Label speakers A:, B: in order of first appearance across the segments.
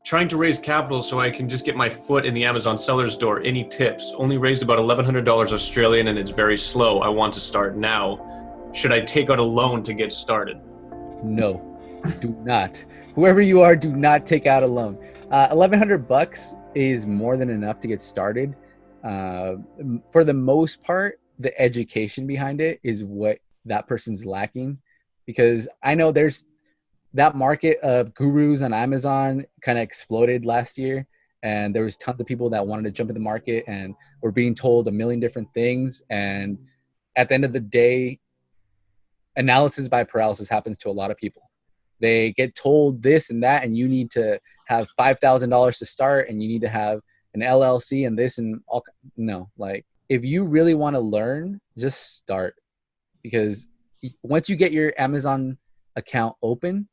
A: Trying to raise capital so I can just get my foot in the Amazon seller's door. Any tips? Only raised about $1,100 Australian and it's very slow. I want to start now. Should I take out a loan to get started?
B: No, do not. Whoever you are, do not take out a loan. $1,100 is more than enough to get started. For the most part, the education behind it is what that person's lacking, because I know there's that market of gurus on Amazon kind of exploded last year, and there was tons of people that wanted to jump in the market and were being told a million different things. And at the end of the day, analysis by paralysis happens to a lot of people. They get told this and that, and you need to have $5,000 to start, and you need to have an LLC and this and all. No, like if you really want to learn, just start, because once you get your Amazon account open,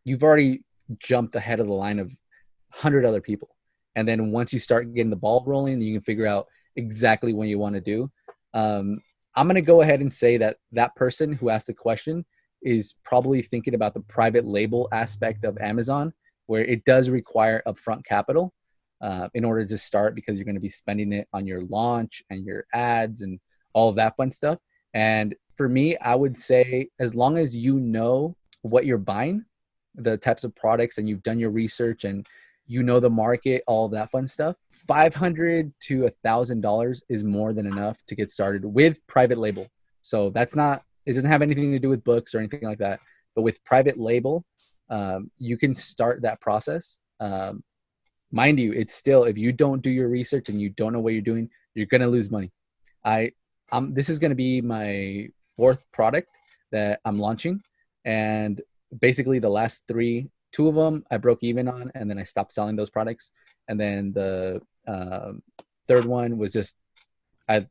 B: you've already jumped ahead of the line of 100 other people. And then once you start getting the ball rolling, you can figure out exactly what you want to do. I'm going to go ahead and say that that person who asked the question is probably thinking about the private label aspect of Amazon, where it does require upfront capital in order to start, because you're going to be spending it on your launch and your ads and all of that fun stuff. And for me, I would say as long as you know what you're buying, the types of products, and you've done your research and you know the market, all of that fun stuff, $500 to $1,000 is more than enough to get started with private label. So that's not, it doesn't have anything to do with books or anything like that. But with private label, you can start that process. Mind you, it's still, if you don't do your research and you don't know what you're doing, you're going to lose money. This is going to be my fourth product that I'm launching. And basically the last two of them I broke even on, and then I stopped selling those products. And then the third one was just, I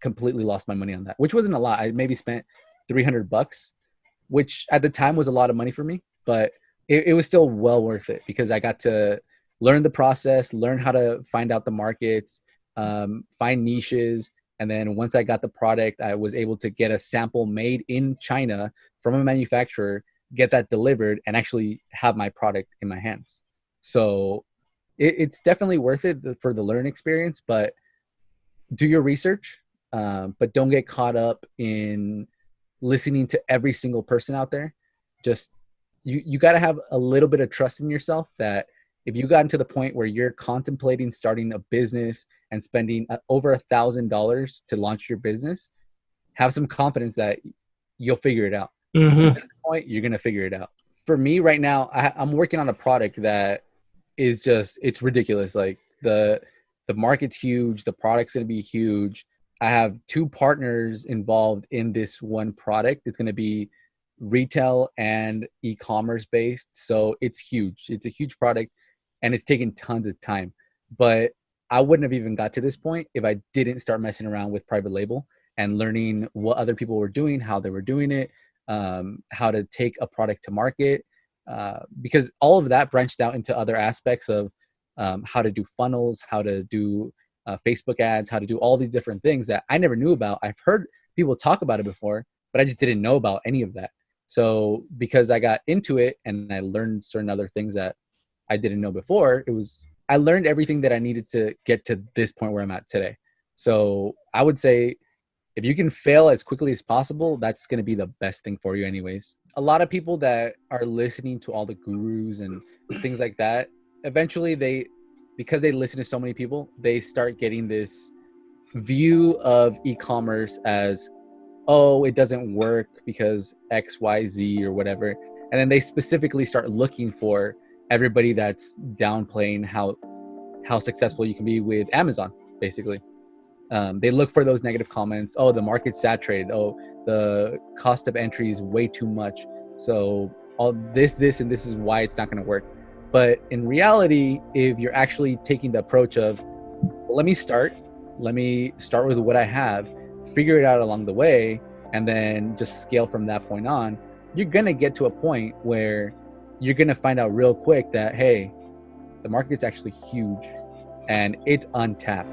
B: completely lost my money on that, which wasn't a lot. I maybe spent $300, which at the time was a lot of money for me, but it was still well worth it, because I got to learn the process, learn how to find out the markets, find niches. And then once I got the product, I was able to get a sample made in China from a manufacturer, get that delivered, and actually have my product in my hands. So it's definitely worth it for the learning experience, but do your research, but don't get caught up in listening to every single person out there. Just, you got to have a little bit of trust in yourself, that if you got to the point where you're contemplating starting a business and spending over $1,000 to launch your business, have some confidence that you'll figure it out.
C: Mm-hmm.
B: At that point, you're going to figure it out. For me right now, I'm working on a product that is just, it's ridiculous. Like the market's huge. The product's going to be huge. I have 2 partners involved in this one product. It's going to be retail and e-commerce based. So it's huge. It's a huge product, and it's taken tons of time. But I wouldn't have even got to this point if I didn't start messing around with private label and learning what other people were doing, how they were doing it, how to take a product to market, because all of that branched out into other aspects of how to do funnels, how to do Facebook ads, how to do all these different things that I never knew about. I've heard people talk about it before, but I just didn't know about any of that. So because I got into it and I learned certain other things that I didn't know before, I learned everything that I needed to get to this point where I'm at today. So I would say if you can fail as quickly as possible, that's going to be the best thing for you anyways. A lot of people that are listening to all the gurus and things like that, eventually because they listen to so many people, they start getting this view of e-commerce as, oh, it doesn't work because X, Y, Z or whatever. And then they specifically start looking for everybody that's downplaying how successful you can be with Amazon, basically. They look for those negative comments. Oh, the market's saturated. Oh, the cost of entry is way too much. So all this, and this is why it's not going to work. But in reality, if you're actually taking the approach of, well, let me start with what I have, figure it out along the way, and then just scale from that point on, you're going to get to a point where you're going to find out real quick that, hey, the market's actually huge and it's untapped.